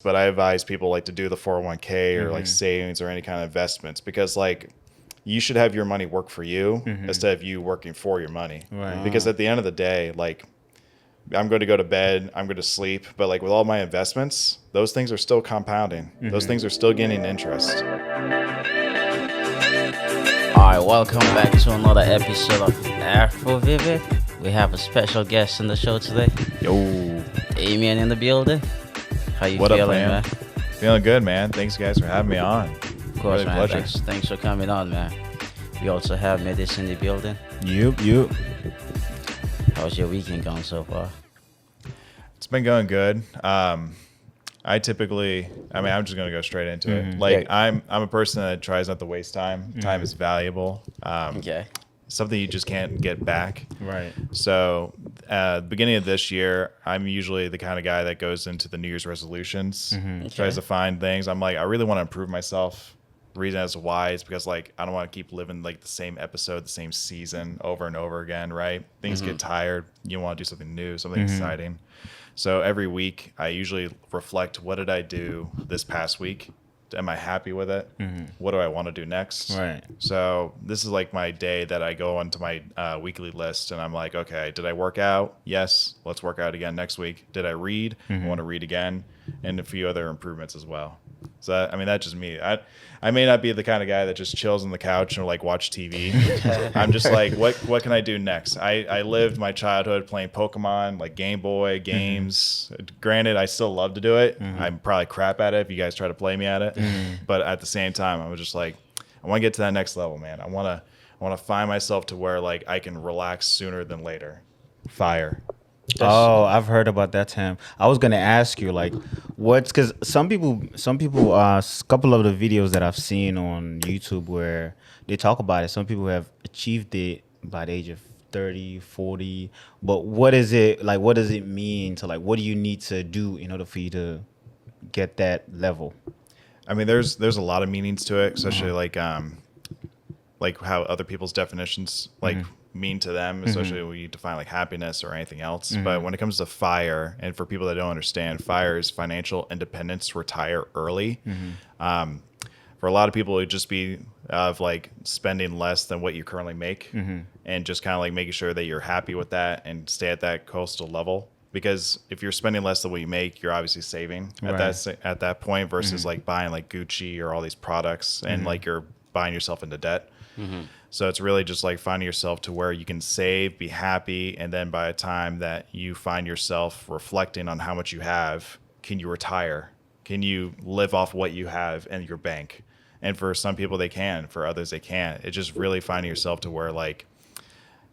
but I advise people like to do the 401k or like savings or any kind of investments because like you should have your money work for you instead of you working for your money. Right. Because at the end of the day, like I'm going to go to bed, I'm going to sleep, but like with all my investments, those things are still compounding. Those things are still getting interest. Alright, welcome back to another episode of Afro Vivid. We have a special guest in the show today. Yo. Amian in the building. How you What feeling, up, man? Feeling good, man. Thanks guys for having me on. Of course, really man. Pleasure. Thanks for coming on, man. We also have Medis in the building. Yup. How's your weekend going so far? It's been going good. I'm just going to go straight into it. Like I'm a person that tries not to waste time. Time is valuable. Okay. Something you just can't get back. Right. So beginning of this year, I'm usually the kind of guy that goes into the New Year's resolutions, tries to find things. I'm like, I really want to improve myself. The reason as to why is because like I don't want to keep living like the same episode, the same season over and over again, right? Things get tired. You want to do something new, something exciting. So every week I usually reflect, what did I do this past week? Am I happy with it? What do I want to do next? Right. So this is like my day that I go onto my weekly list and I'm like, okay, did I work out? Yes. Let's work out again next week. Did I read? I want to read again, and a few other improvements as well. So that's just me. I may not be the kind of guy that just chills on the couch and like watch TV. I'm just like, what can I do next? I lived my childhood playing Pokemon, like Game Boy games. Granted, I still love to do it. I'm probably crap at it if you guys try to play me at it. But at the same time, I was just like, I want to get to that next level, man. I want to find myself to where like I can relax sooner than later. Fire. Oh, I've heard about that, Tim. I was gonna ask you, like, because some people, a couple of the videos that I've seen on YouTube where they talk about it, some people have achieved it by the age of 30, 40. But what is it like? What does it mean to like? What do you need to do in order for you to get that level? I mean, there's a lot of meanings to it, especially like how other people's definitions mean to them, especially when you define like happiness or anything else. But when it comes to FIRE, and for people that don't understand, FIRE is financial independence, retire early. For a lot of people, it would just be of like spending less than what you currently make, and just kind of like making sure that you're happy with that and stay at that coastal level. Because if you're spending less than what you make, you're obviously saving at that point versus like buying like Gucci or all these products and like you're buying yourself into debt. So it's really just like finding yourself to where you can save, be happy, and then by the time that you find yourself reflecting on how much you have, can you retire? Can you live off what you have in your bank? And for some people they can, for others they can't. It's just really finding yourself to where like,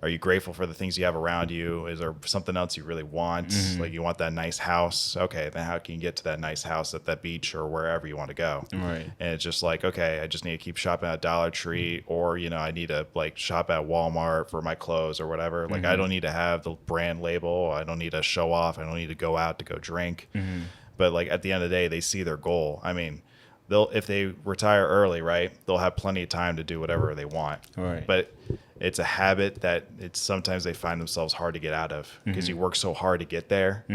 are you grateful for the things you have around you? Is there something else you really want? Like you want that nice house. Okay, then how can you get to that nice house at that beach or wherever you want to go? Right. And it's just like, okay, I just need to keep shopping at Dollar Tree, or I need to like shop at Walmart for my clothes or whatever. Like I don't need to have the brand label. I don't need to show off. I don't need to go out to go drink. But like at the end of the day, they see their goal. I mean, if they retire early, right, they'll have plenty of time to do whatever they want. Right. But it's a habit that sometimes they find themselves hard to get out of because you work so hard to get there.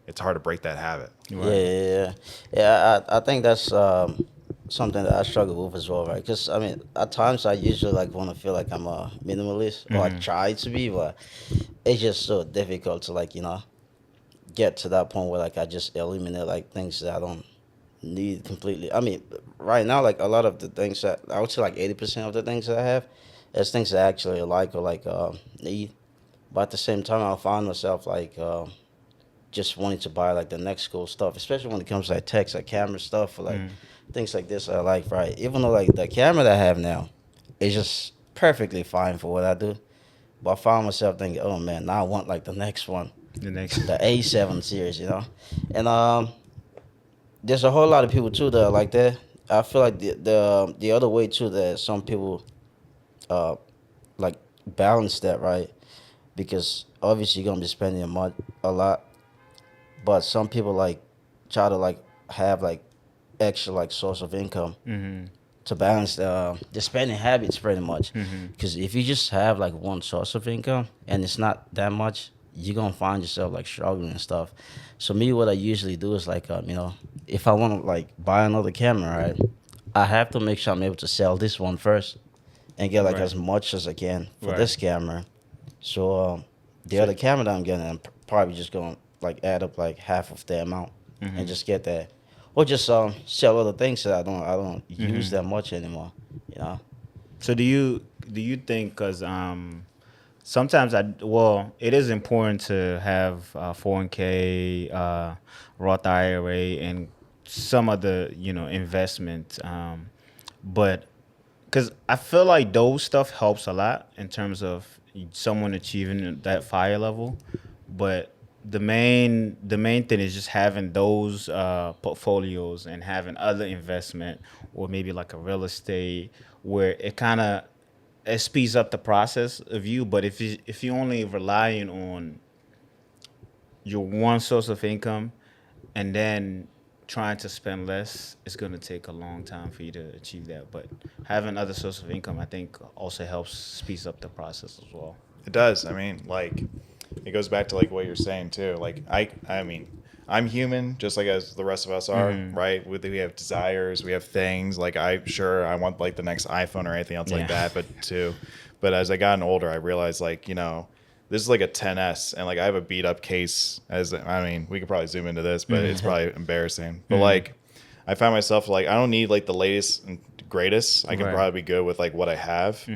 It's hard to break that habit. Right. Yeah. I think that's something that I struggle with as well, right? Because I mean, at times I usually like want to feel like I'm a minimalist, or I try to be, but it's just so difficult to like get to that point where like I just eliminate like things that I don't need completely. I mean, right now, like a lot of the things that I would say like 80% of the things that I have is things that I actually like or like need. But at the same time, I find myself like just wanting to buy like the next cool stuff, especially when it comes to like tech, like camera stuff, or like things like this I like, right? Even though like the camera that I have now is just perfectly fine for what I do. But I found myself thinking, oh man, now I want like the next one. The A7 series, And there's a whole lot of people too that are like that. I feel like the other way too that some people like balance that, right? Because obviously you're gonna be spending a lot, but some people like try to like have like extra like source of income to balance the spending habits pretty much. Because if you just have like one source of income and it's not that much, you're gonna find yourself like struggling and stuff. So me, what I usually do is like, if I want to like buy another camera, right, I have to make sure I'm able to sell this one first and get like Right. as much as I can for Right. this camera. So the So- other camera that I'm getting, I'm probably just gonna like add up like half of the amount and just get that, or just sell other things that I don't use that much anymore. You know. So do you think because sometimes it is important to have 401k, Roth IRA, and some other investment, but because I feel like those stuff helps a lot in terms of someone achieving that fire level, but the main thing is just having those portfolios and having other investment or maybe like a real estate where it speeds up the process of you. But if you only relying on your one source of income and then trying to spend less, it's going to take a long time for you to achieve that. But having other source of income, I think, also helps speeds up the process as well. It does. I mean, like, it goes back to like what you're saying too. Like, I mean, I'm human, just like as the rest of us are, right? We have desires, we have things. Like, I want like the next iPhone or anything else like Yeah. that. But as I gotten older, I realized like, this is like a 10s, and like I have a beat up case. I mean, we could probably zoom into this, but it's probably embarrassing. But like, I find myself like I don't need like the latest and greatest. I can Right. probably be good with like what I have.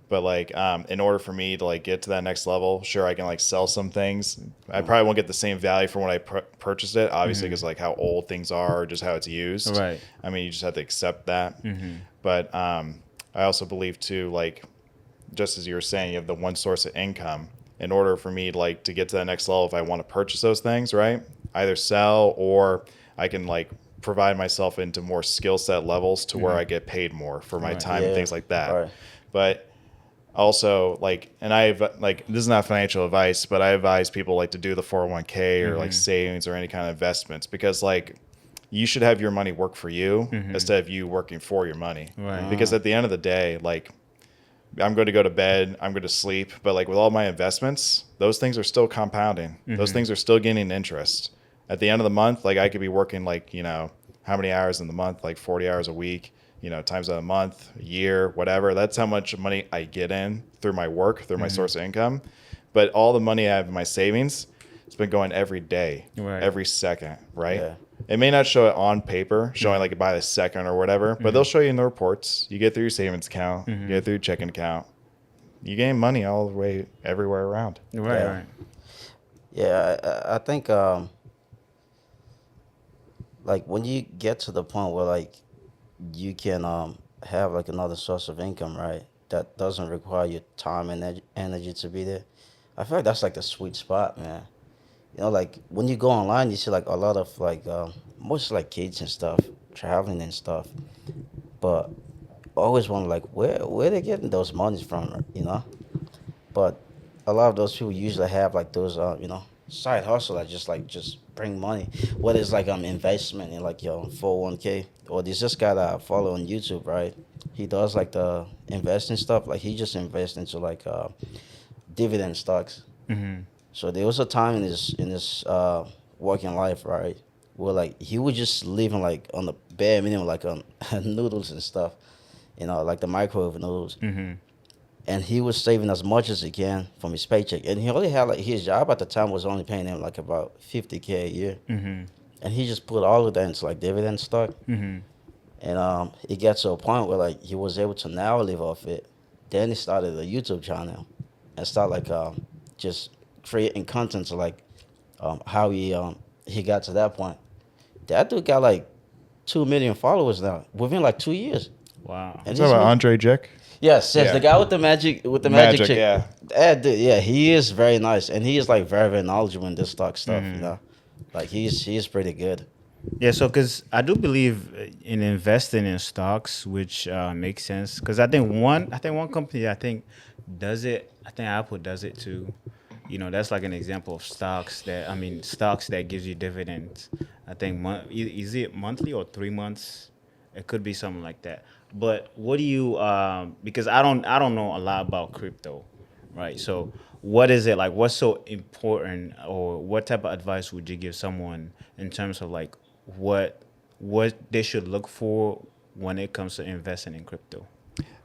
But like, in order for me to like get to that next level, sure, I can like sell some things. I probably won't get the same value for when I purchased it, obviously, because like how old things are, or just how it's used. Right. I mean, you just have to accept that. But I also believe too, like, just as you were saying, you have the one source of income. In order for me like to get to that next level, if I want to purchase those things, right, either sell or I can like provide myself into more skill set levels to where I get paid more for my Right. time and Yeah. things like that. Right. But also like, and I've like, this is not financial advice, but I advise people like to do the 401k or like savings or any kind of investments, because like you should have your money work for you instead of you working for your money. Right. Because at the end of the day, like, I'm going to go to bed, I'm going to sleep, but like with all my investments, those things are still compounding. Those things are still getting interest. At the end of the month, like I could be working like, how many hours in the month, like 40 hours a week, times a month, a year, whatever. That's how much money I get in through my work, through my source of income. But all the money I have in my savings, it's been going every day, Right. every second, right? Yeah. It may not show it on paper, showing like by the second or whatever, but they'll show you in the reports. You get through your savings account, you get through your checking account. You gain money all the way everywhere around. Right. Yeah. Right. Yeah, I think like when you get to the point where like you can have like another source of income, right? That doesn't require your time and energy to be there. I feel like that's like the sweet spot, man. Like when you go online, you see like a lot of like most like kids and stuff traveling and stuff, but I always wonder like where they getting those monies from, But a lot of those people usually have like those side hustle that just bring money. Whether it's like investment in like your 401k, or there's this guy that I follow on YouTube, right? He does like the investing stuff. Like he just invests into like dividend stocks. So there was a time in his working life, right, where like he was just living like on the bare minimum, like on noodles and stuff, like the microwave noodles. And he was saving as much as he can from his paycheck. And he only had like his job at the time was only paying him like about 50K a year. And he just put all of that into like dividend stock. And it got to a point where like he was able to now live off it. Then he started a YouTube channel and start like just creating content to like how he got to that point. That dude got like 2 million followers now within like 2 years. Wow. And Talk about Andre Jick. yes, Yeah. the guy with the magic Magic, chick. yeah. That dude, yeah, he is very nice, and he is like very very knowledgeable in this stock stuff. Like he's pretty good. Yeah, so because I do believe in investing in stocks, which makes sense. Because I think one company does it. I think Apple does it too. That's like an example of stocks that gives you dividends. I think is it monthly or 3 months? It could be something like that. But what do you? Because I don't know a lot about crypto, right? So what is it like? What's so important, or what type of advice would you give someone in terms of like what they should look for when it comes to investing in crypto?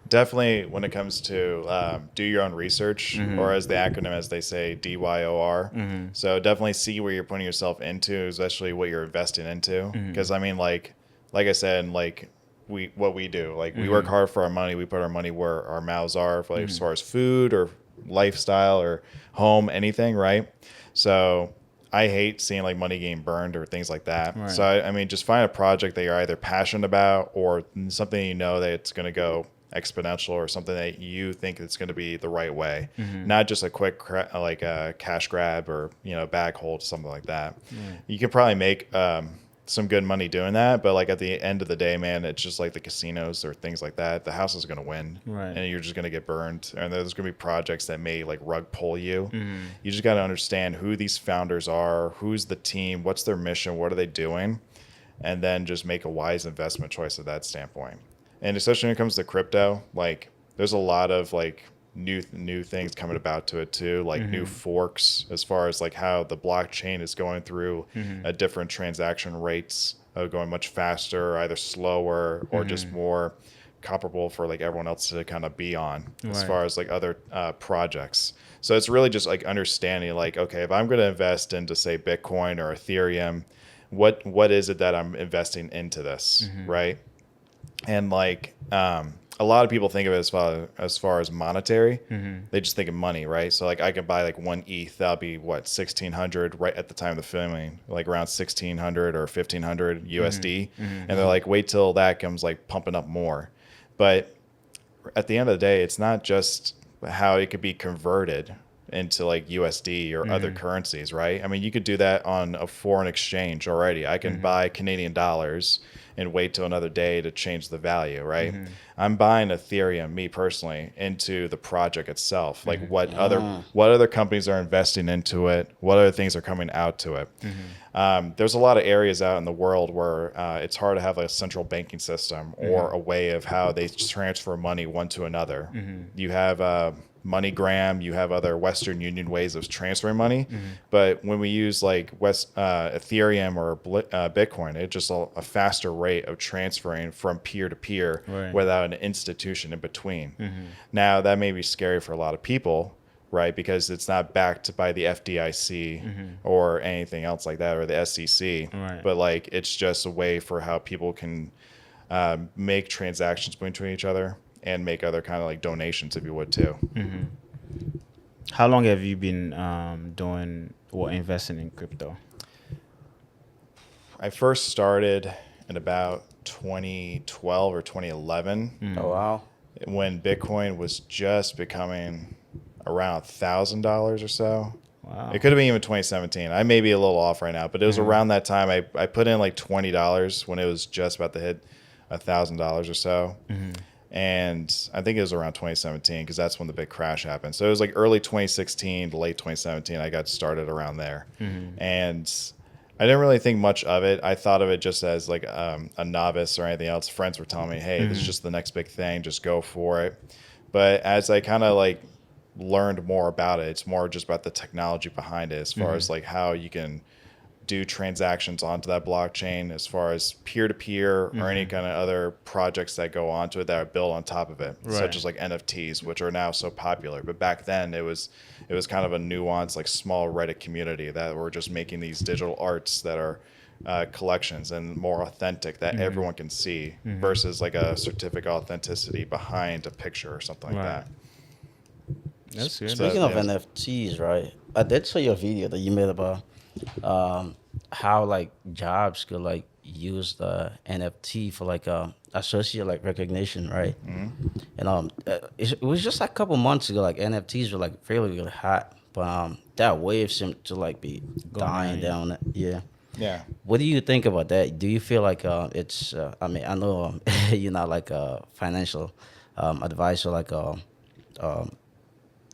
Definitely, when it comes to do your own research, or as the acronym, as they say, DYOR. So definitely see where you're putting yourself into, especially what you're investing into. Because I mean, like I said, like what we do, like we work hard for our money. We put our money where our mouths are, for, like, as far as food or lifestyle or home, anything, right? So I hate seeing like money getting burned or things like that. Right. So I mean, just find a project that you're either passionate about or something you know that it's going to go exponential, or something that you think it's going to be the right way, not just a quick like a cash grab or bag hold, something like that. You could probably make some good money doing that, but like at the end of the day, man, it's just like the casinos or things like that. The house is going to win, Right. and you're just going to get burned. And there's going to be projects that may like rug pull you. You just got to understand who these founders are, who's the team, what's their mission, what are they doing, and then just make a wise investment choice at that standpoint. And especially when it comes to crypto, like there's a lot of like new things coming about to it too, like new forks, as far as like how the blockchain is going through different transaction rates, going much faster, either slower, or just more comparable for like everyone else to kind of be on, as Right. far as like other projects. So it's really just like understanding, like, okay, if I'm going to invest into say Bitcoin or Ethereum, what is it that I'm investing into this, right? And like a lot of people think of it as far as monetary. They just think of money, right? So like I could buy like one ETH, that'll be what, 1,600 right at the time of the filming, like around 1,600 or 1,500 USD, and they're like, wait till that comes like pumping up more. But at the end of the day, it's not just how it could be converted into like USD or other currencies, right? I mean, you could do that on a foreign exchange already. I can buy Canadian dollars and wait till another day to change the value, right? I'm buying Ethereum, me personally, into the project itself. Like what other companies are investing into it, what other things are coming out to it. There's a lot of areas out in the world where it's hard to have a central banking system or a way of how they transfer money one to another. You have MoneyGram, you have other Western Union ways of transferring money, but when we use like Ethereum or Bitcoin, it's just a faster rate of transferring from peer to peer without an institution in between. Now that may be scary for a lot of people, right? Because it's not backed by the FDIC or anything else like that, or the SEC, but like it's just a way for how people can make transactions between each other and make other kind of like donations, if you would too. How long have you been doing or investing in crypto? I first started in about 2012 or 2011 Oh wow. when Bitcoin was just becoming around $1,000 or so. Wow. It could have been even 2017. I may be a little off right now, but it was around that time. I put in like $20 when it was just about to hit $1,000 or so. And I think it was around 2017 because that's when the big crash happened. So it was like early 2016 to late 2017. I got started around there. And I didn't really think much of it. I thought of it just as like a novice or anything else. Friends were telling me, hey, this is just the next big thing. Just go for it. But as I kind of like learned more about it, it's more just about the technology behind it, as far as like how you can do transactions onto that blockchain, as far as peer-to-peer or any kind of other projects that go onto it that are built on top of it, such as like NFTs, which are now so popular. But back then it was kind of a nuanced, like small Reddit community that were just making these digital arts that are collections and more authentic, that everyone can see, versus like a certificate authenticity behind a picture or something like that. That's good. Speaking of yeah. NFTs, right? I did see your video that you made about how like jobs could like use the NFT for like associate like recognition, right? And it was just like a couple months ago, like NFTs were like really hot, but that wave seemed to like be dying down. Yeah. Yeah. What do you think about that? Do you feel like it's? I mean, I know you're not like a financial advisor,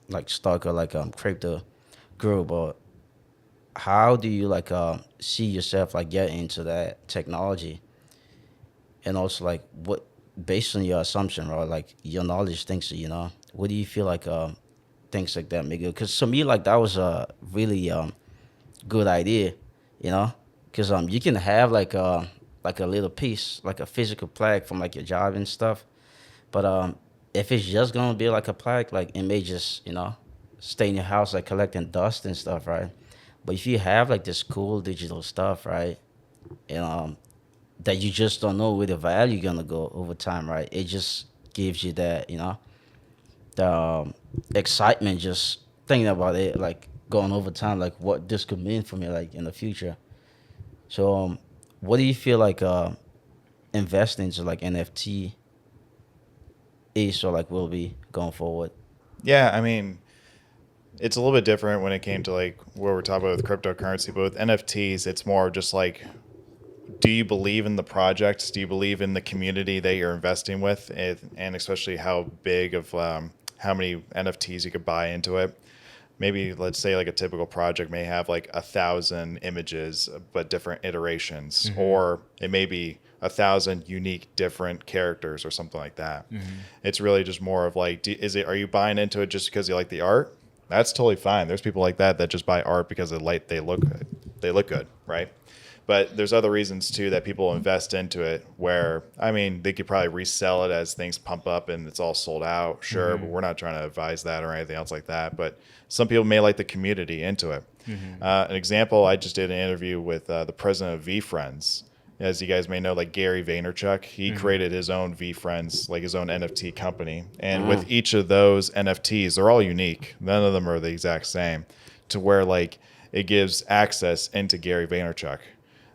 like stock or like crypto guru, but how do you like see yourself like get into that technology, and also like what, based on your assumption or like your knowledge, things, what do you feel like things like that, Miguel. Because to me, like that was a really good idea, you know, because you can have like a little piece, like a physical plaque from like your job and stuff, but if it's just gonna be like a plaque, like it may just stay in your house like collecting dust and stuff, right? But if you have like this cool digital stuff, right, and that you just don't know where the value gonna go over time, right? It just gives you that, the excitement just thinking about it, like going over time, like what this could mean for me, like in the future. So, what do you feel like investing into like NFT is or like will be going forward? Yeah, I mean, it's a little bit different when it came to like where we're talking about with cryptocurrency, but with NFTs, it's more just like, do you believe in the projects? Do you believe in the community that you're investing with, and especially how big of how many NFTs you could buy into it? Maybe let's say like a typical project may have like 1,000 images, but different iterations, or it may be 1,000 unique different characters or something like that. It's really just more of like, are you buying into it just because you like the art? That's totally fine. There's people like that just buy art because they look good. They look good, right? But there's other reasons too that people invest into it where, I mean, they could probably resell it as things pump up and it's all sold out. Sure. But we're not trying to advise that or anything else like that. But some people may like the community into it. An example, I just did an interview with the president of VFriends. As you guys may know, like Gary Vaynerchuk, he created his own VFriends, like his own NFT company. And with each of those NFTs, they're all unique. None of them are the exact same, to where like it gives access into Gary Vaynerchuk.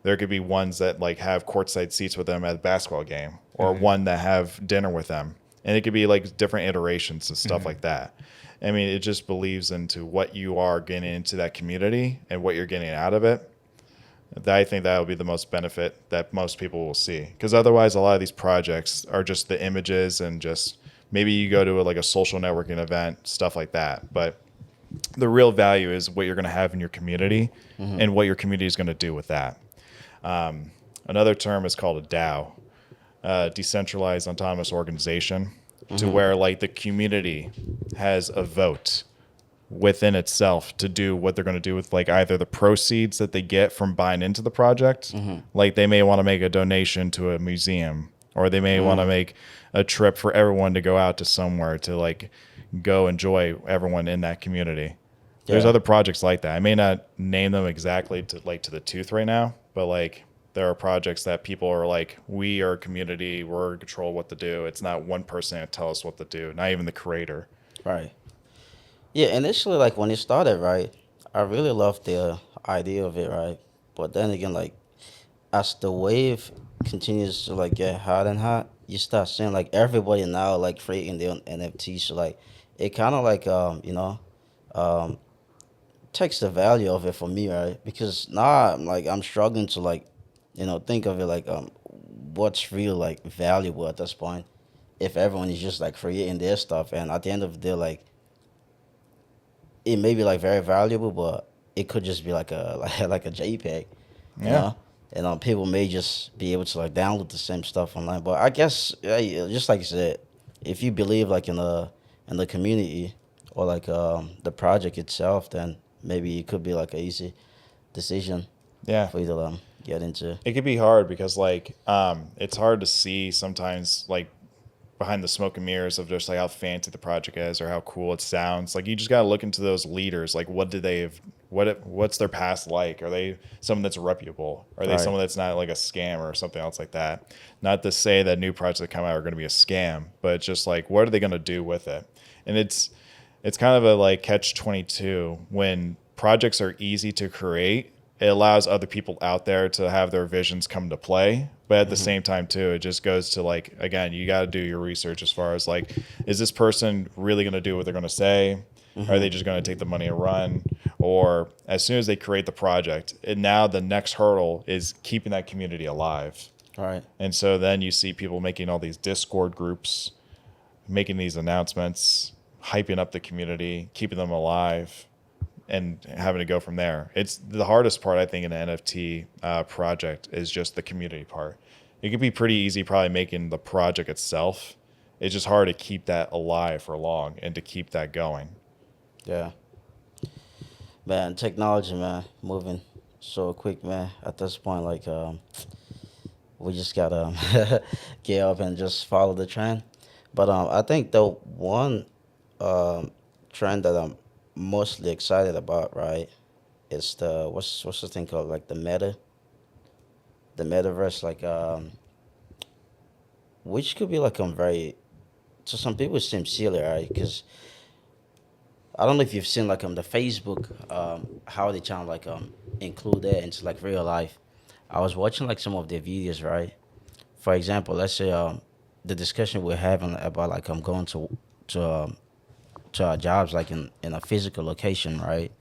There could be ones that like have courtside seats with them at a basketball game, or one that have dinner with them. And it could be like different iterations and stuff like that. I mean, it just believes into what you are getting into that community and what you're getting out of it. I think that will be the most benefit that most people will see. Because otherwise, a lot of these projects are just the images and just maybe you go to like a social networking event, stuff like that. But the real value is what you're going to have in your community and what your community is going to do with that. Another term is called a DAO, decentralized autonomous organization, to where like the community has a vote within itself to do what they're going to do with like either the proceeds that they get from buying into the project. Like they may want to make a donation to a museum, or they may want to make a trip for everyone to go out to somewhere to like go enjoy everyone in that community. There's other projects like that. I may not name them exactly to the tooth right now, but like there are projects that people are like, we are a community, we're in control of what to do. It's not one person that tells us what to do, not even the creator. Right. Yeah, initially, like when it started, right, I really loved the idea of it, right? But then again, like as the wave continues to like get hot and hot, you start seeing like everybody now like creating their own NFTs. So like it kind of like um takes the value of it for me, right? Because now I'm struggling to like think of it like what's real like valuable at this point if everyone is just like creating their stuff, and at the end of the day, like it may be like very valuable, but it could just be like a like a JPEG, you know. And people may just be able to like download the same stuff online. But I guess just like you said, if you believe like in the community or like the project itself, then maybe it could be like an easy decision for you to get into. It could be hard because like it's hard to see sometimes like behind the smoke and mirrors of just like how fancy the project is or how cool it sounds. Like you just got to look into those leaders. Like what do they have? What's their past like? Are they someone that's reputable? Are they someone that's not like a scam or something else like that? Not to say that new projects that come out are going to be a scam, but it's just like, what are they going to do with it? And it's kind of a like catch-22 when projects are easy to create. It allows other people out there to have their visions come to play. But at the same time, too, it just goes to like, again, you got to do your research as far as like, is this person really going to do what they're going to say? Are they just going to take the money and run? Or as soon as they create the project, and now the next hurdle is keeping that community alive. Right. And so then you see people making all these Discord groups, making these announcements, hyping up the community, keeping them alive, and having to go from there. It's the hardest part, I think, in an NFT project is just the community part. It could be pretty easy probably making the project itself. It's just hard to keep that alive for long and to keep that going. Yeah, man. Technology, man, moving so quick, man. At this point, like, we just gotta get up and just follow the trend. But I think the one um, trend that I'm mostly excited about, right, is the what's the thing called, like the metaverse, like which could be like very, to some people it seems silly, right? Because I don't know if you've seen like the Facebook how they try to like include that into like real life. I was watching like some of their videos, right? For example, let's say the discussion we're having about like I'm going to to our jobs like in a physical location, right?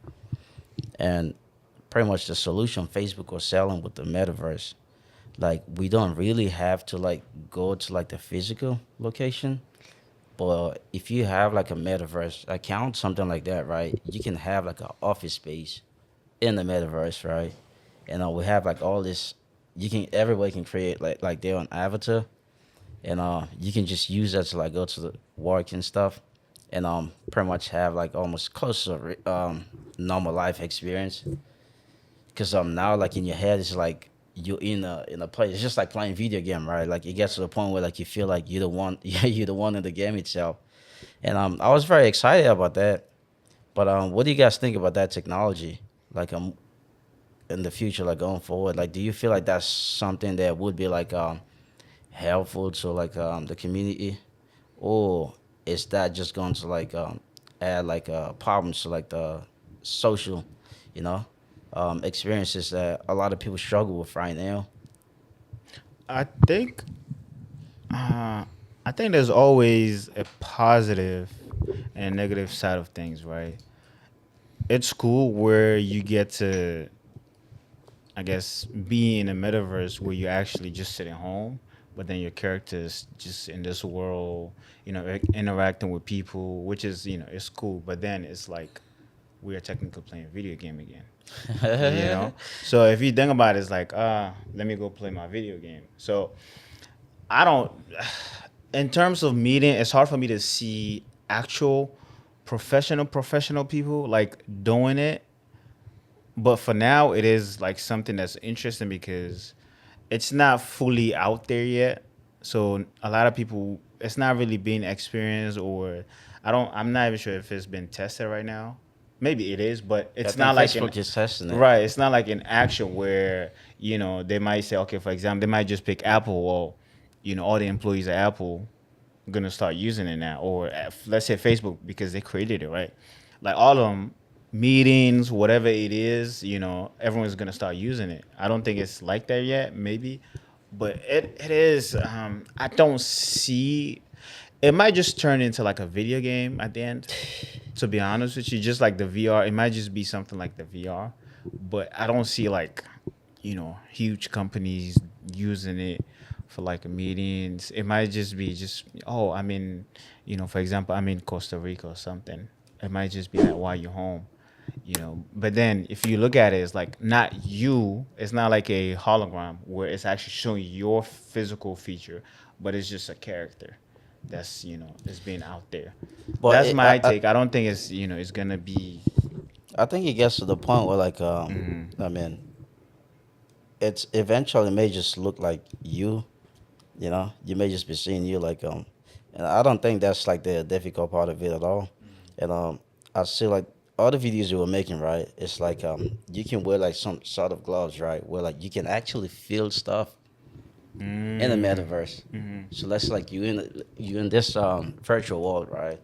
And pretty much the solution Facebook was selling with the metaverse. Like we don't really have to like go to like the physical location, but if you have like a metaverse account, something like that, right? You can have like an office space in the metaverse, right? And we have like all this. You can everybody can create like their own avatar, and you can just use that to like go to the work and stuff, and pretty much have like almost close to normal life experience. Cause now like in your head it's like you're in a place. It's just like playing video game, right? Like it gets to the point where like you feel like you're the one, yeah, you're the one in the game itself. And I was very excited about that. But what do you guys think about that technology? Like in the future, like going forward, like do you feel like that's something that would be like helpful to like the community, or is that just going to like add like problems to like the social, you know, experiences that a lot of people struggle with right now? I think uh, I think there's always a positive and negative side of things, right? It's cool where you get to, I guess, be in a metaverse where you're actually just sitting home, but then your character's just in this world, interacting with people, which is, it's cool. But then it's like we are technically playing a video game again, you know? So if you think about it, it's like, let me go play my video game. So I don't, in terms of meeting, it's hard for me to see actual professional people like doing it. But for now, it is like something that's interesting because it's not fully out there yet. So a lot of people, it's not really being experienced, or I'm not even sure if it's been tested right now. Maybe it is, but I it's think not like in, Facebook is testing it. right. It's not like in action where, they might say, okay, for example, they might just pick Apple. Well, all the employees at Apple gonna start using it now, or let's say Facebook because they created it, right? Like all of them meetings, whatever it is, everyone's gonna start using it. I don't think it's like that yet, maybe, but it is. I don't see. It might just turn into like a video game at the end. To be honest with you, just like the VR, it might just be something like the VR, but I don't see like, huge companies using it for like meetings. It might just be just, oh, I'm in, for example, I'm in Costa Rica or something. It might just be that while you're home, But then if you look at it, it's like not you. It's not like a hologram where it's actually showing your physical feature, but it's just a character that's, is being out there. But That's my take. I don't think it's, it's gonna be. I think it gets to the point where like I mean, it's eventually may just look like you. You know, you may just be seeing you like and I don't think that's like the difficult part of it at all. And I see like all the videos you were making, right? It's like you can wear like some sort of gloves, right? Where like you can actually feel stuff in the metaverse. So that's like you in this virtual world, right?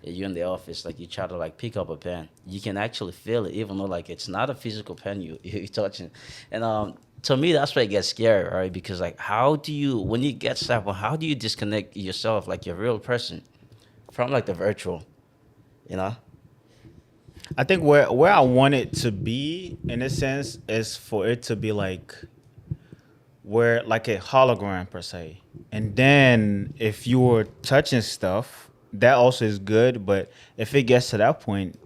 You're in the office, like you try to like pick up a pen, you can actually feel it, even though like it's not a physical pen you're touching. And to me, that's where it gets scary, right? Because like, how do you when you get to that point, how do you disconnect yourself, like your real person, from like the virtual, you know? I think where I want it to be in a sense is for it to be like where like a hologram per se. And then if you were touching stuff, that also is good. But if it gets to that point,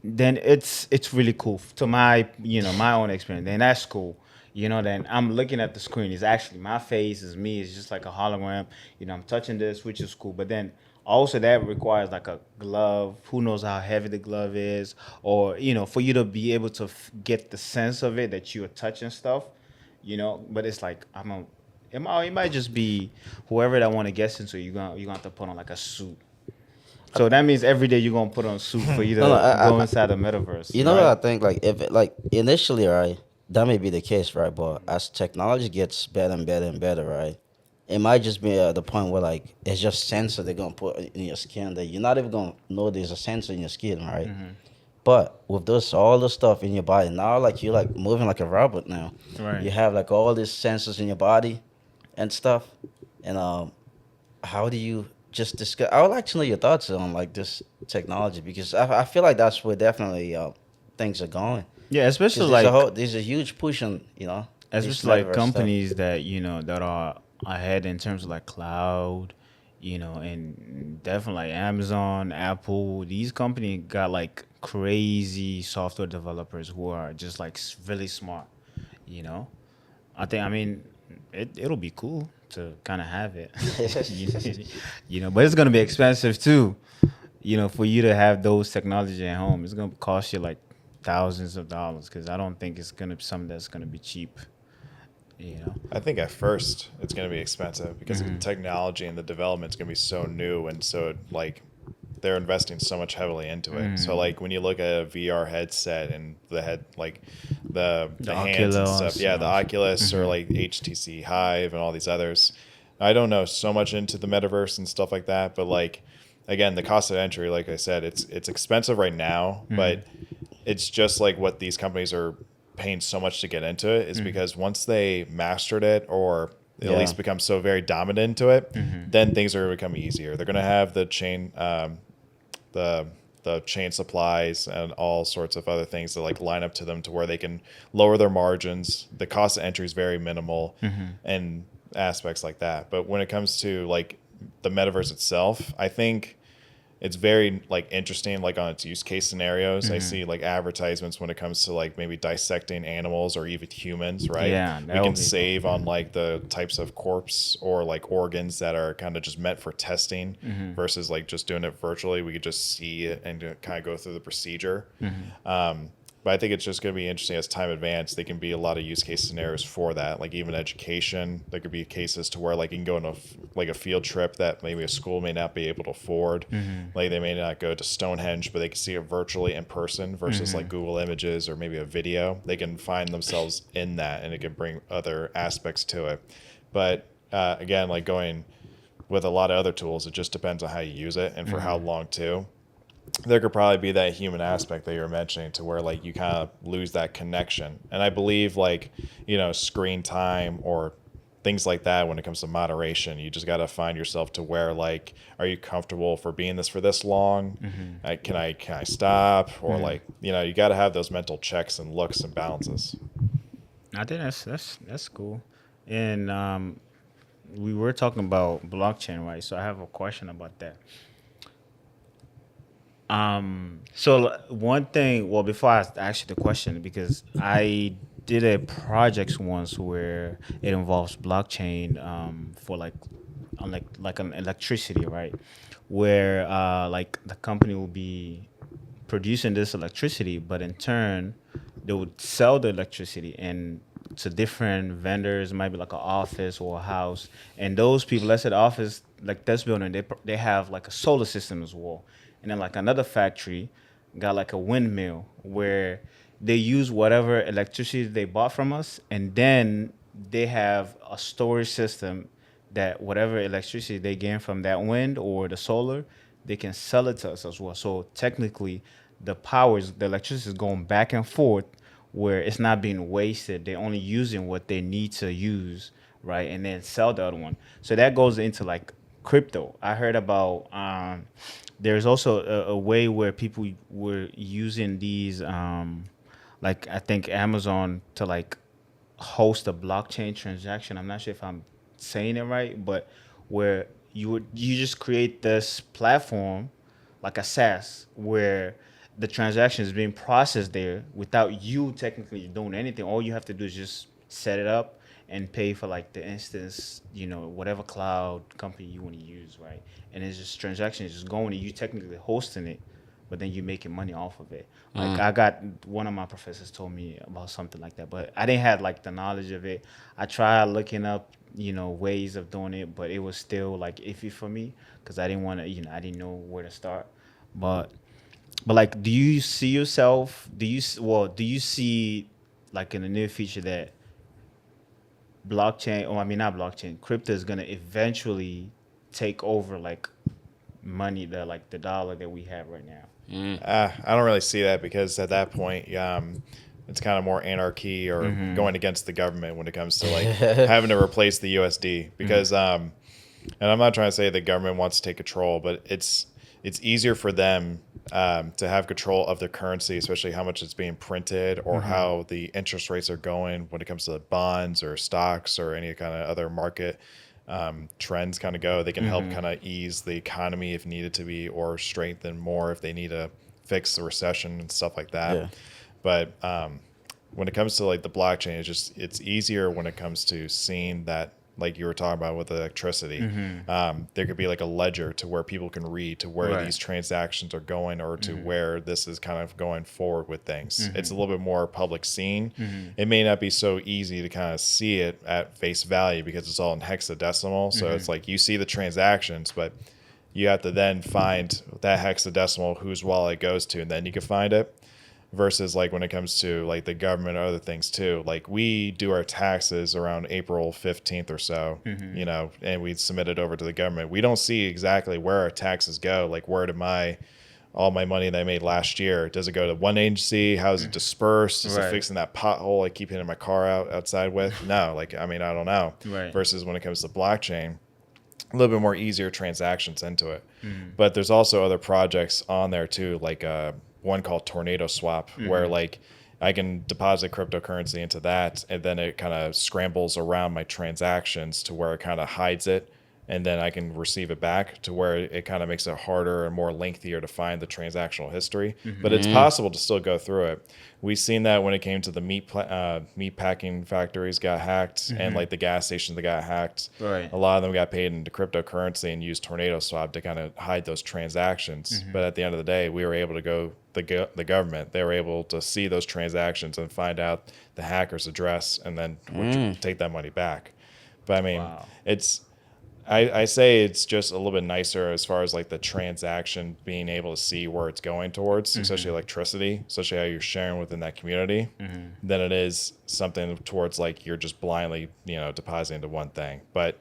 then it's really cool to my my own experience. Then that's cool. Then I'm looking at the screen. It's actually my face, is me. It's just like a hologram. I'm touching this, which is cool. But then Also, that requires like a glove. Who knows how heavy the glove is, or for you to be able to get the sense of it that you're touching stuff. But it's like it might just be whoever that want to get into. You're gonna have to put on like a suit. So that means every day you're gonna put on a suit for you No, no, to go inside the metaverse, you know what right? I think? Like if like initially, right, that may be the case, right? But as technology gets better and better and better, right, it might just be at the point where like it's just sensor they're gonna put in your skin that you're not even gonna know there's a sensor in your skin, right? But with this all the stuff in your body now, like you're like moving like a robot now. Right. You have like all these sensors in your body and stuff. And how do you just discuss? I would like to know your thoughts on like this technology because I feel like that's where definitely things are going. Yeah, Because there's a huge push on this especially like metaverse stuff. companies that that are ahead in terms of like cloud, and definitely like Amazon, Apple. These companies got like crazy software developers who are just like really smart. You know, I mean, it'll be cool to kind of have it. you, but it's gonna be expensive too. For you to have those technology at home, it's gonna cost you like thousands of dollars because I don't think it's gonna be something that's gonna be cheap. You know. I think at first it's going to be expensive because the technology and the development is going to be so new and so like they're investing so much heavily into it. So like when you look at a VR headset and the head like the hands and stuff, Oculus, yeah, the Oculus or like HTC Hive and all these others. I don't know so much into the metaverse and stuff like that, but like again, the cost of entry, like I said, it's expensive right now, but it's just like what these companies are paying so much to get into it is because once they mastered it or at Yeah. least become so very dominant into it, then things are going to become easier. They're going to have the chain, the chain supplies and all sorts of other things that like line up to them to where they can lower their margins. The cost of entry is very minimal and aspects like that. But when it comes to like the metaverse itself, I think it's very like interesting like on its use case scenarios. I see like advertisements when it comes to like maybe dissecting animals or even humans, right? Yeah, We that would can be save on like the types of corpse or like organs that are kind of just meant for testing versus like just doing it virtually. We could just see it and kind of go through the procedure. But I think it's just going to be interesting as time advances. They can be a lot of use case scenarios for that, like even education. There could be cases to where like you can go on like a field trip that maybe a school may not be able to afford. Like they may not go to Stonehenge, but they can see it virtually in person versus like Google Images or maybe a video. They can find themselves in that, and it can bring other aspects to it. But again, like going with a lot of other tools, it just depends on how you use it and for how long too. There could probably be that human aspect that you're mentioning to where like you kind of lose that connection. And I believe like, screen time or things like that when it comes to moderation, you just got to find yourself to where like, are you comfortable for being this for this long? Can I stop? Or like, you got to have those mental checks and looks and balances. I think that's cool. And we were talking about blockchain, right? So I have a question about that. So one thing, well, before I ask you the question, because I did a project once where it involves blockchain for like on like an electricity, right? Where like the company will be producing this electricity, but in turn they would sell the electricity and to different vendors. It might be like an office or a house, and those people, let's say the office, like this building, they have like a solar system as well, and then like another factory got like a windmill where they use whatever electricity they bought from us, and then they have a storage system that whatever electricity they gain from that wind or the solar, they can sell it to us as well. So technically, the electricity is going back and forth where it's not being wasted. They're only using what they need to use, right? And then sell the other one. So that goes into like crypto. I heard about there's also a way where people were using these like I think Amazon to like host a blockchain transaction. I'm not sure if I'm saying it right, but where you just create this platform like a SaaS where the transaction is being processed there without you technically doing anything. All you have to do is just set it up, and pay for like the instance, whatever cloud company you want to use, right? And it's just transactions just going, and you technically hosting it, but then you're making money off of it. Like I got one of my professors told me about something like that, but I didn't have like the knowledge of it. I tried looking up, ways of doing it, but it was still like iffy for me because I didn't want to, I didn't know where to start. But like, do you see yourself? Do you see like in the near future that blockchain, or I mean not blockchain, crypto is gonna eventually take over like money, the dollar that we have right now? I don't really see that because at that point, it's kind of more anarchy or going against the government when it comes to like having to replace the USD. Because, and I'm not trying to say the government wants to take control, but it's easier for them to have control of their currency, especially how much it's being printed or how the interest rates are going when it comes to bonds or stocks or any kind of other market trends kind of go. They can help kind of ease the economy if needed to be, or strengthen more if they need to fix the recession and stuff like that. Yeah. But when it comes to like the blockchain, it's easier when it comes to seeing that, like you were talking about with electricity. There could be like a ledger to where people can read to where these transactions are going, or to where this is kind of going forward with things. It's a little bit more public scene. It may not be so easy to kind of see it at face value because it's all in hexadecimal. So it's like you see the transactions, but you have to then find that hexadecimal whose wallet it goes to, and then you can find it. Versus like when it comes to like the government or other things too, like we do our taxes around April 15th or so, and we submit it over to the government. We don't see exactly where our taxes go. Like, where did all my money that I made last year, does it go to one agency? How is it dispersed? Is it fixing that pothole I keep hitting my car outside with? No, like, I mean, I don't know. Versus when it comes to blockchain, a little bit more easier transactions into it. But there's also other projects on there too, like one called Tornado Swap, where like I can deposit cryptocurrency into that, and then it kind of scrambles around my transactions to where it kind of hides it, and then I can receive it back, to where it kind of makes it harder and more lengthier to find the transactional history. But it's possible to still go through it. We've seen that when it came to the meat packing factories got hacked, and like the gas stations that got hacked. A lot of them got paid into cryptocurrency and used Tornado Swap to kind of hide those transactions. But at the end of the day, we were able to go, the government, they were able to see those transactions and find out the hacker's address, and then take that money back. But I mean, I say it's just a little bit nicer as far as like the transaction, being able to see where it's going towards, especially electricity, especially how you're sharing within that community, than it is something towards like you're just blindly, depositing into one thing. But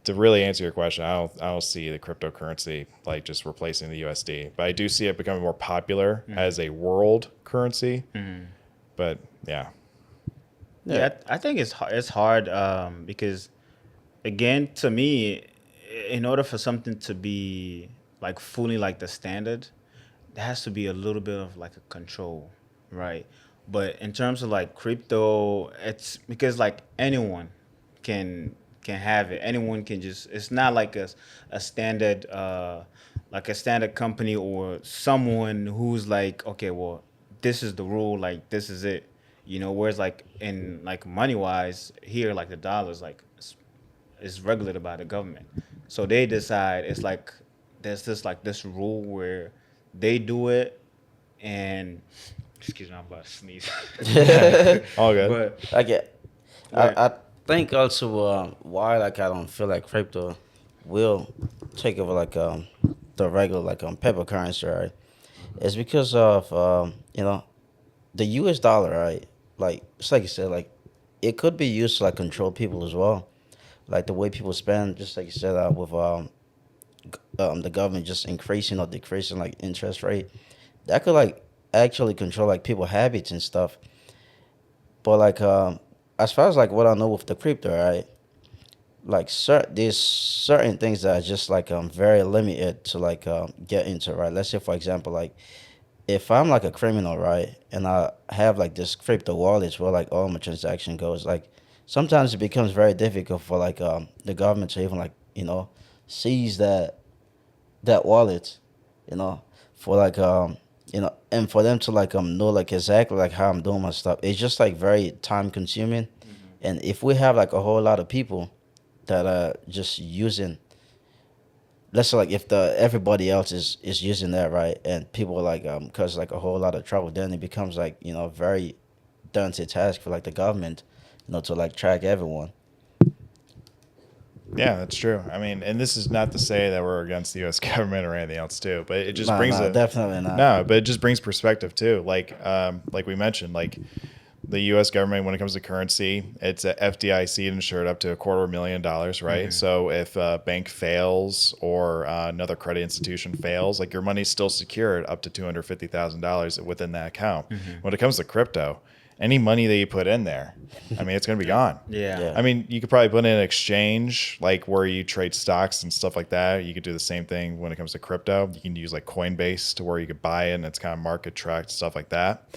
to really answer your question, I don't see the cryptocurrency like just replacing the USD, but I do see it becoming more popular as a world currency. But yeah, I think it's hard because, again, to me, in order for something to be like fully like the standard, there has to be a little bit of like a control, right? But in terms of like crypto, it's because like anyone can have it. Anyone can just, it's not like a standard like a standard company or someone who's like, okay, well, this is the rule, like this is it. Whereas like in like money wise here, like the dollar's like is regulated by the government. So they decide, it's like there's this rule where they do it, and excuse me, I'm about to sneeze. all good. But I get. I think also why like I don't feel like crypto will take over like the regular like paper currency, right? It's because of the U.S. dollar, right? Like it's like you said, like it could be used to like control people as well, like the way people spend, just like you said, with the government just increasing or decreasing like interest rate, that could like actually control like people habits and stuff. But like as far as like what I know with the crypto, right? Like there's certain things that are just like very limited to like get into, right? Let's say for example, like if I'm like a criminal, right, and I have like this crypto wallet where like all my transaction goes, like sometimes it becomes very difficult for like the government to even like seize that wallet, for like and for them to like know like exactly like how I'm doing my stuff. It's just like very time consuming And if we have like a whole lot of people that are just using, let's say like if the everybody else is using that, right, and people like cause like a whole lot of trouble, then it becomes like, you know, very daunting task for like the government, you know, to like track everyone. Yeah, that's true. I mean, and this is not to say that we're against the U.S. government or anything else too, but it just No, brings no, a definitely not. no, but it just brings perspective too. Like we mentioned, like the U.S. government, when it comes to currency, it's a FDIC insured up to $250,000, right? So if a bank fails or another credit institution fails, like your money's still secured up to $250,000 within that account. When it comes to crypto, any money that you put in there, I mean, it's going to be gone. Yeah. Yeah. I mean, you could probably put in an exchange, like where you trade stocks and stuff like that. You could do the same thing when it comes to crypto. You can use like Coinbase to where you could buy it and it's kind of market tracked, stuff like that.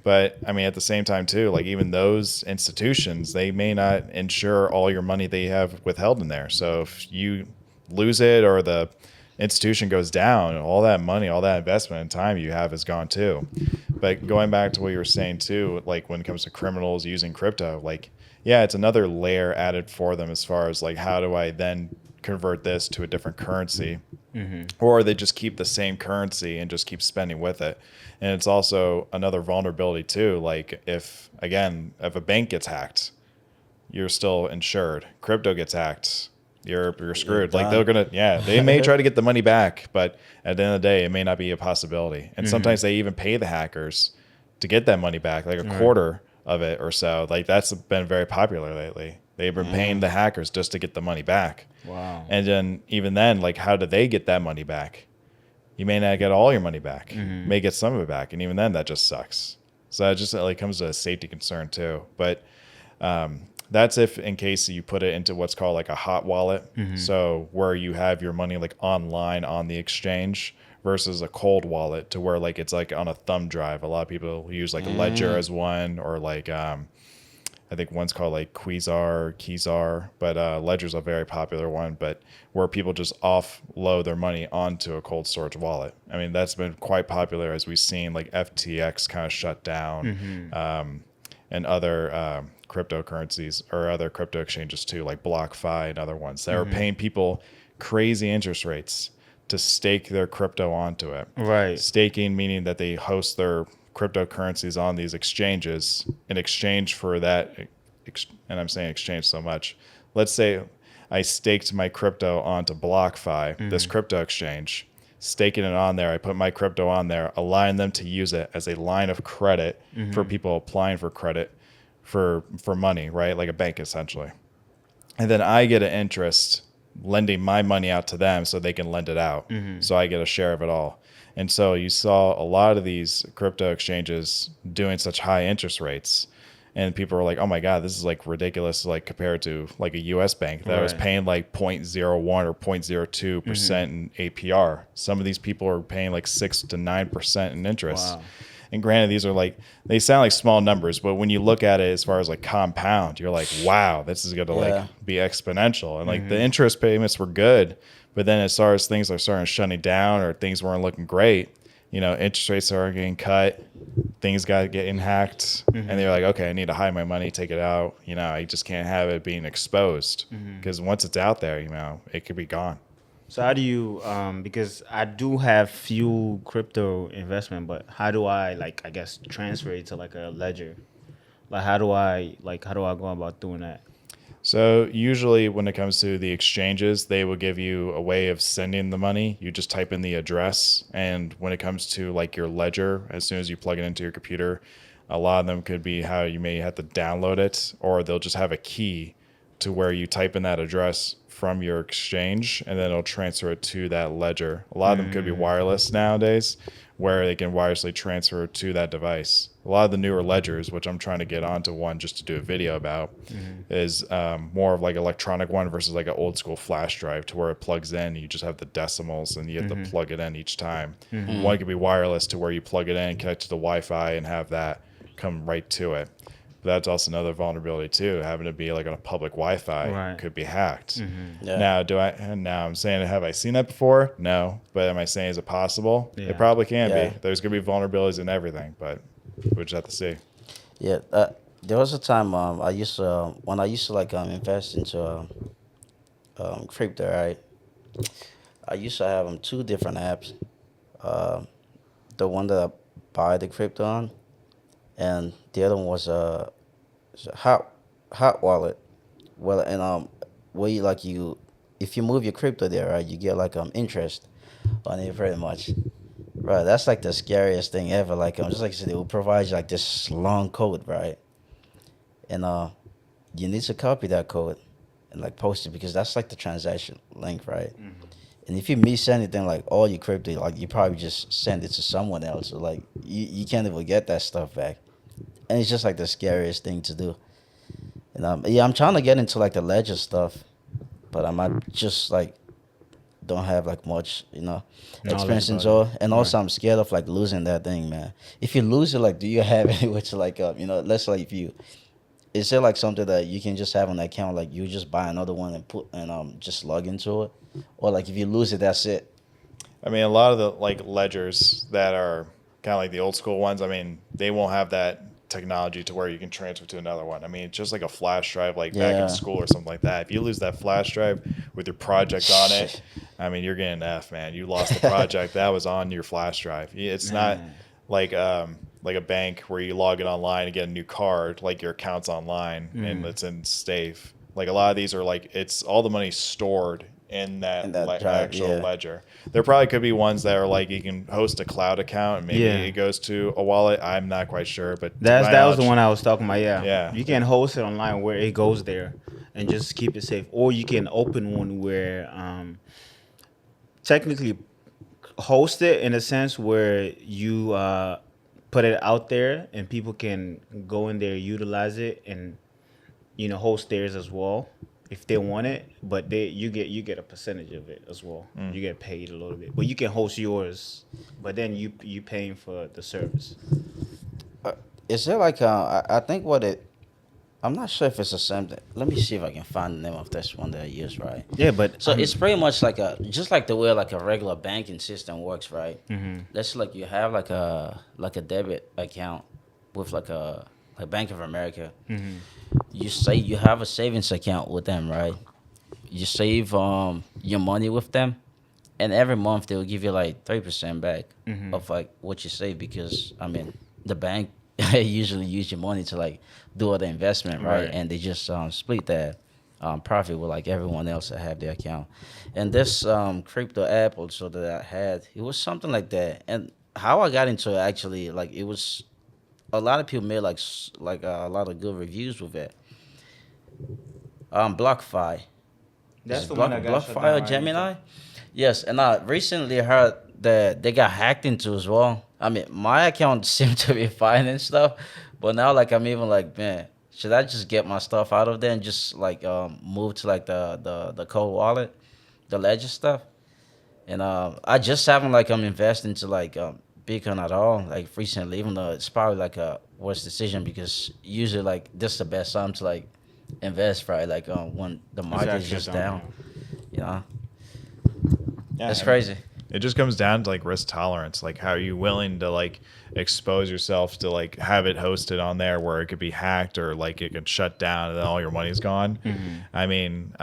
But I mean, at the same time too, like even those institutions, they may not insure all your money that you have withheld in there. So if you lose it or the institution goes down, all that money, all that investment and time you have is gone too. But going back to what you were saying too, like when it comes to criminals using crypto, like, yeah, it's another layer added for them as far as like, how do I then convert this to a different currency? Or they just keep the same currency and just keep spending with it. And it's also another vulnerability too. Like if a bank gets hacked, you're still insured. Crypto gets hacked, you're screwed. Like they may try to get the money back, but at the end of the day, it may not be a possibility. And sometimes they even pay the hackers to get that money back, like a quarter of it or so. Like that's been very popular lately. They've been paying the hackers just to get the money back. Wow. And then even then, like how do they get that money back? You may not get all your money back. You may get some of it back, and even then, that just sucks. So it just like comes to a safety concern too. But that's if in case you put it into what's called like a hot wallet. So where you have your money like online on the exchange versus a cold wallet to where like it's like on a thumb drive. A lot of people use like a Ledger as one, or like I think one's called like Kezar, but Ledger's a very popular one, but where people just offload their money onto a cold storage wallet. I mean, that's been quite popular as we've seen like FTX kind of shut down, and other cryptocurrencies or other crypto exchanges too, like BlockFi and other ones that were paying people crazy interest rates to stake their crypto onto it. Right. Staking meaning that they host their cryptocurrencies on these exchanges in exchange for that. And I'm saying exchange so much. Let's say I staked my crypto onto BlockFi, this crypto exchange, staking it on there. I put my crypto on there, allowing them to use it as a line of credit for people applying for credit for money, right? Like a bank essentially. And then I get an interest lending my money out to them so they can lend it out. So I get a share of it all. And so you saw a lot of these crypto exchanges doing such high interest rates. And people were like, oh my God, this is like ridiculous, like compared to like a US bank that was paying like 0.01 or 0.02% in APR. Some of these people are paying like 6 to 9% in interest. Wow. And granted, these are like, they sound like small numbers, but when you look at it as far as like compound, you're like, wow, this is going to like be exponential. And like the interest payments were good, but then as far as things are starting shutting down or things weren't looking great, you know, interest rates are getting cut, things got getting hacked, and they're like, okay, I need to hide my money, take it out. You know, I just can't have it being exposed because once it's out there, you know, it could be gone. So how do you, because I do have few crypto investment, but how do I like, I guess, transfer it to like a ledger? Like, how do I go about doing that? So usually when it comes to the exchanges, they will give you a way of sending the money. You just type in the address. And when it comes to like your ledger, as soon as you plug it into your computer, a lot of them could be how you may have to download it, or they'll just have a key to where you type in that address from your exchange and then it'll transfer it to that ledger. A lot of them could be wireless nowadays where they can wirelessly transfer to that device. A lot of the newer ledgers, which I'm trying to get onto one just to do a video about, is more of like electronic one versus like an old school flash drive to where it plugs in. You just have the decimals and you have to plug it in each time. One could be wireless to where you plug it in, connect to the Wi-Fi and have that come right to it. That's also another vulnerability too. Having to be like on a public Wi-Fi could be hacked. Now, I'm saying, have I seen that before? No. But am I saying, is it possible? Yeah. It probably can be. There's going to be vulnerabilities in everything, but we just have to see. Yeah, There was a time I used to when I used to like invest into crypto, right? I used to have two different apps. Um, the one that I buy the crypto on, and the other one was it's a hot wallet. Well, and where you like you, if you move your crypto there, right, you get like interest on it pretty much. Right, that's like the scariest thing ever. Like just like I said, it will provide you like this long code, right? And you need to copy that code and like post it because that's like the transaction link, right? And if you miss anything, like all your crypto, like you probably just send it to someone else. So like you can't even get that stuff back. And it's just like the scariest thing to do. And yeah, I'm trying to get into like the ledger stuff, but I'm just like don't have like much, experience into it. And also I'm scared of like losing that thing, man. If you lose it, like do you have anywhere to like let's say if you is there like something that you can just have on the account, like you just buy another one and put and just log into it? Or like if you lose it, that's it. I mean, a lot of the like ledgers that are kind of like the old school ones, I mean, they won't have that technology to where you can transfer to another one. I mean, it's just like a flash drive, like back in school or something like that. If you lose that flash drive with your project on it, I mean, you're getting F, man. You lost the project that was on your flash drive. It's not like a bank where you log it online and get a new card, like your account's online and it's in safe. Like a lot of these are like it's all the money stored in that actual ledger. There probably could be ones that are like you can host a cloud account and maybe it goes to a wallet. I'm not quite sure, but that was the one I was talking about. Yeah. You can host it online where it goes there and just keep it safe, or you can open one where technically host it in a sense where you put it out there and people can go in there, utilize it, and host theirs as well if they want it. But you get a percentage of it as well. You get paid a little bit, but you can host yours. But then you paying for the service. Is there like I think I'm not sure if it's the same thing. Let me see if I can find the name of this one that I use, right? Yeah, but so it's pretty much like just like the way like a regular banking system works, right? That's like you have like a debit account with like Bank of America. You say you have a savings account with them, right? You save your money with them, and every month they'll give you like 3% back of like what you save because I mean the bank usually use your money to like do all the investment, right? And they just split that profit with like everyone else that have their account. And this crypto app also that I had, it was something like that. And how I got into it actually, like it was a lot of people made like a lot of good reviews with it. BlockFi. That's the one I got. BlockFi or Gemini? Yes, and I recently heard that they got hacked into as well. I mean, my account seemed to be fine and stuff, but now like I'm even like, man, should I just get my stuff out of there and just like move to like the cold wallet, the ledger stuff? And I just haven't like invested into like Bitcoin at all like recently, even though it's probably like a worse decision because usually like this is the best time to like invest, right? Like when the market is just down, Yeah, it's crazy. It just comes down to like risk tolerance. Like how are you willing to like expose yourself to like have it hosted on there where it could be hacked or like it could shut down and then all your money's gone. I mean,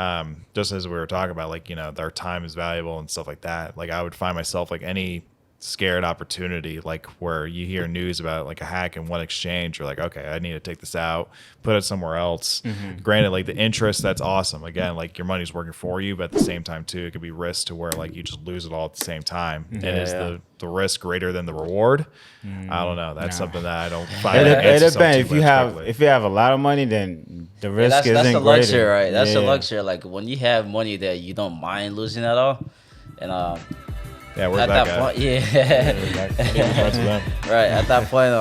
just as we were talking about, like, our time is valuable and stuff like that. Like I would find myself like any scared opportunity, like where you hear news about like a hack in one exchange, you're like, okay, I need to take this out, put it somewhere else. Granted, like the interest, that's awesome. Again, like your money's working for you, but at the same time too, it could be risk to where like you just lose it all at the same time. And is the risk greater than the reward? I don't know. That's something that I don't find. It depends. If you have a lot of money, then the risk isn't that's the luxury, greater. right? That's the luxury. Like when you have money that you don't mind losing at all, and yeah, we're at that point, right at that point,